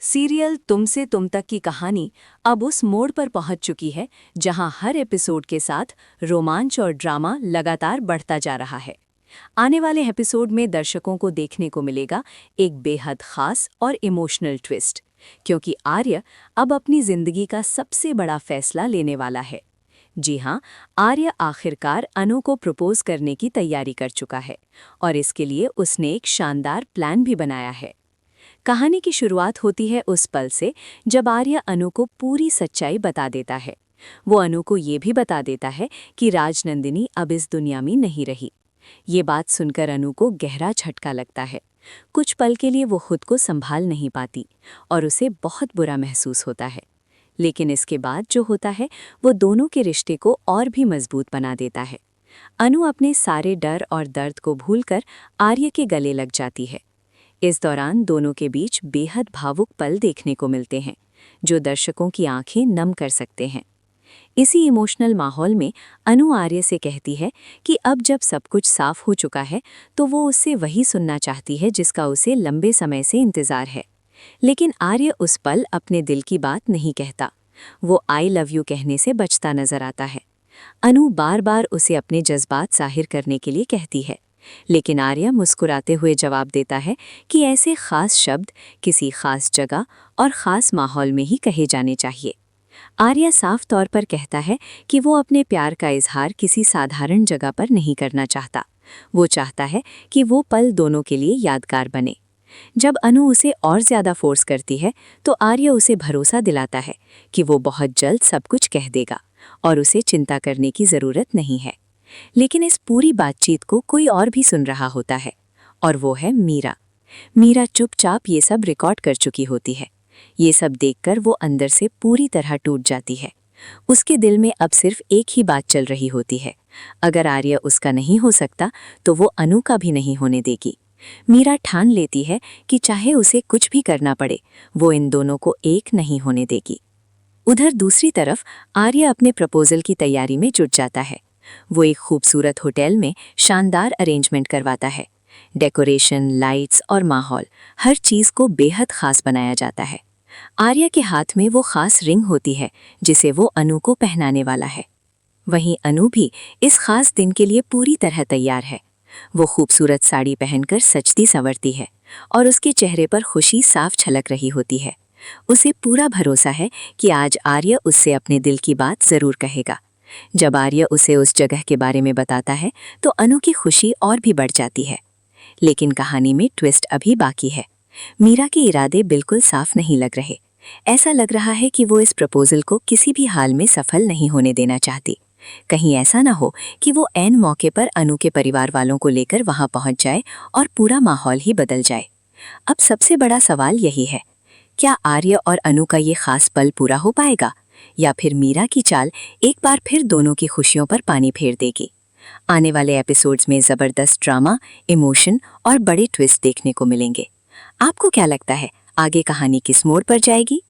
Serial तुमसे तुम तक की कहानी अब उस मोड़ पर पहुंच चुकी है जहां हर एपिसोड के साथ रोमांच और ड्रामा लगातार बढ़ता जा रहा है। आने वाले एपिसोड में दर्शकों को देखने को मिलेगा एक बेहद खास और इमोशनल ट्विस्ट, क्योंकि आर्य अब अपनी जिंदगी का सबसे बड़ा फैसला लेने वाला है। जी हाँ, आर्य आखिरकार अनु को प्रपोज करने की तैयारी कर चुका है और इसके लिए उसने एक शानदार प्लान भी बनाया है। कहानी की शुरुआत होती है उस पल से जब आर्य अनु को पूरी सच्चाई बता देता है। वो अनु को ये भी बता देता है कि राजनंदिनी अब इस दुनिया में नहीं रही। ये बात सुनकर अनु को गहरा झटका लगता है। कुछ पल के लिए वो खुद को संभाल नहीं पाती और उसे बहुत बुरा महसूस होता है। लेकिन इसके बाद जो होता है वो दोनों के रिश्ते को और भी मजबूत बना देता है। अनु अपने सारे डर और दर्द को भूलकर आर्य के गले लग जाती है। इस दौरान दोनों के बीच बेहद भावुक पल देखने को मिलते हैं, जो दर्शकों की आंखें नम कर सकते हैं। इसी इमोशनल माहौल में अनु आर्य से कहती है कि अब जब सब कुछ साफ हो चुका है तो वो उससे वही सुनना चाहती है जिसका उसे लंबे समय से इंतजार है। लेकिन आर्य उस पल अपने दिल की बात नहीं कहता। वो आई लव यू कहने से बचता नजर आता है। अनु बार बार उसे अपने जज्बात जाहिर करने के लिए कहती है, लेकिन आर्य मुस्कुराते हुए जवाब देता है कि ऐसे खास शब्द किसी खास जगह और ख़ास माहौल में ही कहे जाने चाहिए। आर्य साफ तौर पर कहता है कि वो अपने प्यार का इजहार किसी साधारण जगह पर नहीं करना चाहता। वो चाहता है कि वो पल दोनों के लिए यादगार बने। जब अनु उसे और ज़्यादा फोर्स करती है तो आर्य उसे भरोसा दिलाता है कि वो बहुत जल्द सब कुछ कह देगा और उसे चिंता करने की ज़रूरत नहीं है। लेकिन इस पूरी बातचीत को कोई और भी सुन रहा होता है, और वो है मीरा। मीरा चुपचाप ये सब रिकॉर्ड कर चुकी होती है। ये सब देखकर वो अंदर से पूरी तरह टूट जाती है। उसके दिल में अब सिर्फ एक ही बात चल रही होती है, अगर आर्य उसका नहीं हो सकता तो वो अनु का भी नहीं होने देगी। मीरा ठान लेती है कि चाहे उसे कुछ भी करना पड़े, वो इन दोनों को एक नहीं होने देगी। उधर दूसरी तरफ आर्य अपने प्रपोजल की तैयारी में जुट जाता है। वो एक खूबसूरत होटल में शानदार अरेंजमेंट करवाता है। डेकोरेशन, लाइट्स और माहौल, हर चीज़ को बेहद खास बनाया जाता है। आर्य के हाथ में वो खास रिंग होती है जिसे वो अनु को पहनाने वाला है। वहीं अनु भी इस खास दिन के लिए पूरी तरह तैयार है। वो खूबसूरत साड़ी पहनकर सजती संवरती है और उसके चेहरे पर खुशी साफ झलक रही होती है। उसे पूरा भरोसा है कि आज आर्य उससे अपने दिल की बात ज़रूर कहेगा। जब आर्य उसे उस जगह के बारे में बताता है तो अनु की खुशी और भी बढ़ जाती है। लेकिन कहानी में ट्विस्ट अभी बाकी है। मीरा के इरादे बिल्कुल साफ नहीं लग रहे। ऐसा लग रहा है कि वो इस प्रपोजल को किसी भी हाल में सफल नहीं होने देना चाहती। कहीं ऐसा ना हो कि वो ऐन मौके पर अनु के परिवार वालों को लेकर वहां पहुंच जाए और पूरा माहौल ही बदल जाए। अब सबसे बड़ा सवाल यही है, क्या आर्य और अनु का ये खास पल पूरा हो पाएगा, या फिर मीरा की चाल एक बार फिर दोनों की खुशियों पर पानी फेर देगी? आने वाले एपिसोड्स में ज़बरदस्त ड्रामा, इमोशन और बड़े ट्विस्ट देखने को मिलेंगे। आपको क्या लगता है, आगे कहानी किस मोड़ पर जाएगी?